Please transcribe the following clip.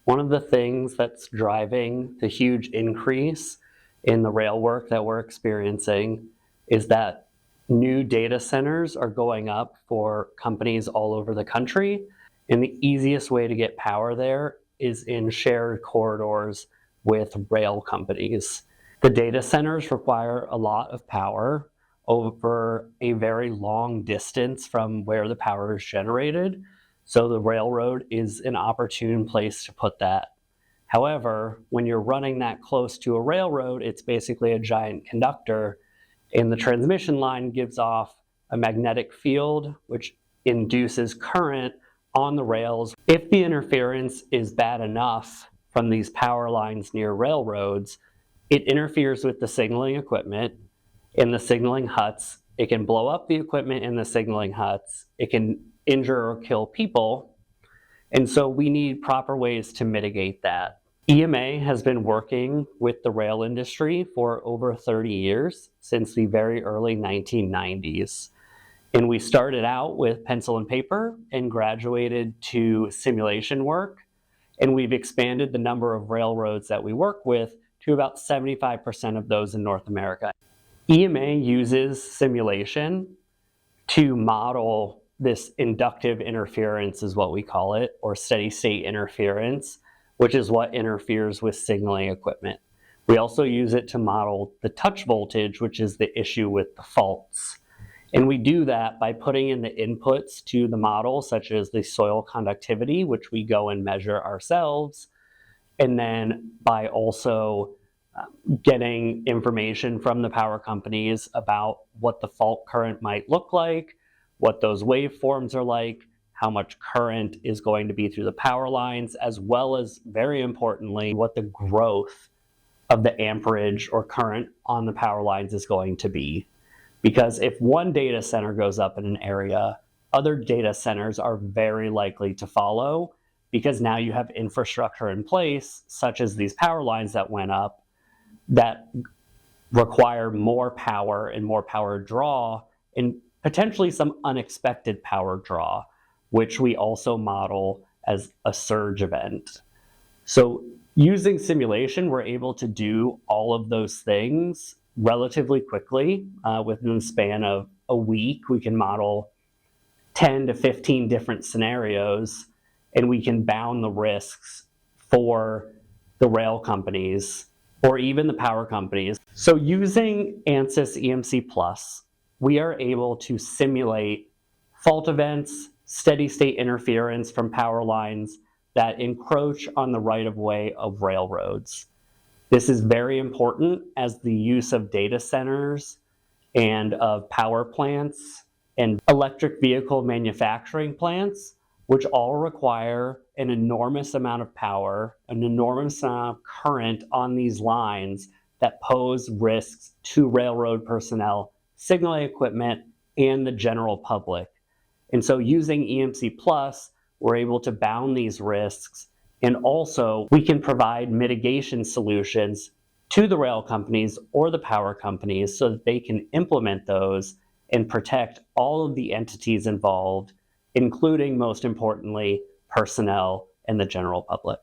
One of the things that's driving the huge increase in the rail work that we're experiencing is that new data centers are going up for companies all over the country. And the easiest way to get power there is in shared corridors with rail companies. The data centers require a lot of power over a very long distance from where the power is generated. So the railroad is an opportune place to put that. However, when you're running that close to a railroad, it's basically a giant conductor, and the transmission line gives off a magnetic field, which induces current on the rails. If the interference is bad enough from these power lines near railroads, it interferes with the signaling equipment in the signaling huts. It can blow up the equipment in the signaling huts. It can injure or kill people. And so we need proper ways to mitigate that. EMA has been working with the rail industry for over 30 years, since the very early 1990s. And we started out with pencil and paper and graduated to simulation work. And we've expanded the number of railroads that we work with to about 75% of those in North America. EMA uses simulation to model this inductive interference, is what we call it, or steady state interference, which is what interferes with signaling equipment. We also use it to model the touch voltage, which is the issue with the faults. And we do that by putting in the inputs to the model, such as the soil conductivity, which we go and measure ourselves, and then by also getting information from the power companies about what the fault current might look like, what those waveforms are like, how much current is going to be through the power lines, as well as, very importantly, what the growth of the amperage or current on the power lines is going to be. Because if one data center goes up in an area, other data centers are very likely to follow, because now you have infrastructure in place, such as these power lines that went up, that require more power and more power draw, and potentially some unexpected power draw, which we also model as a surge event. So using simulation, we're able to do all of those things relatively quickly. Within the span of a week, we can model 10 to 15 different scenarios, and we can bound the risks for the rail companies or even the power companies. So using Ansys EMC Plus, we are able to simulate fault events, steady state interference from power lines that encroach on the right-of-way of railroads. This is very important, as the use of data centers and of power plants and electric vehicle manufacturing plants, which all require an enormous amount of power, an enormous amount of current on these lines that pose risks to railroad personnel, signaling equipment, and the general public. And so using EMC Plus, we're able to bound these risks, and also we can provide mitigation solutions to the rail companies or the power companies so that they can implement those and protect all of the entities involved, including, most importantly, personnel and the general public.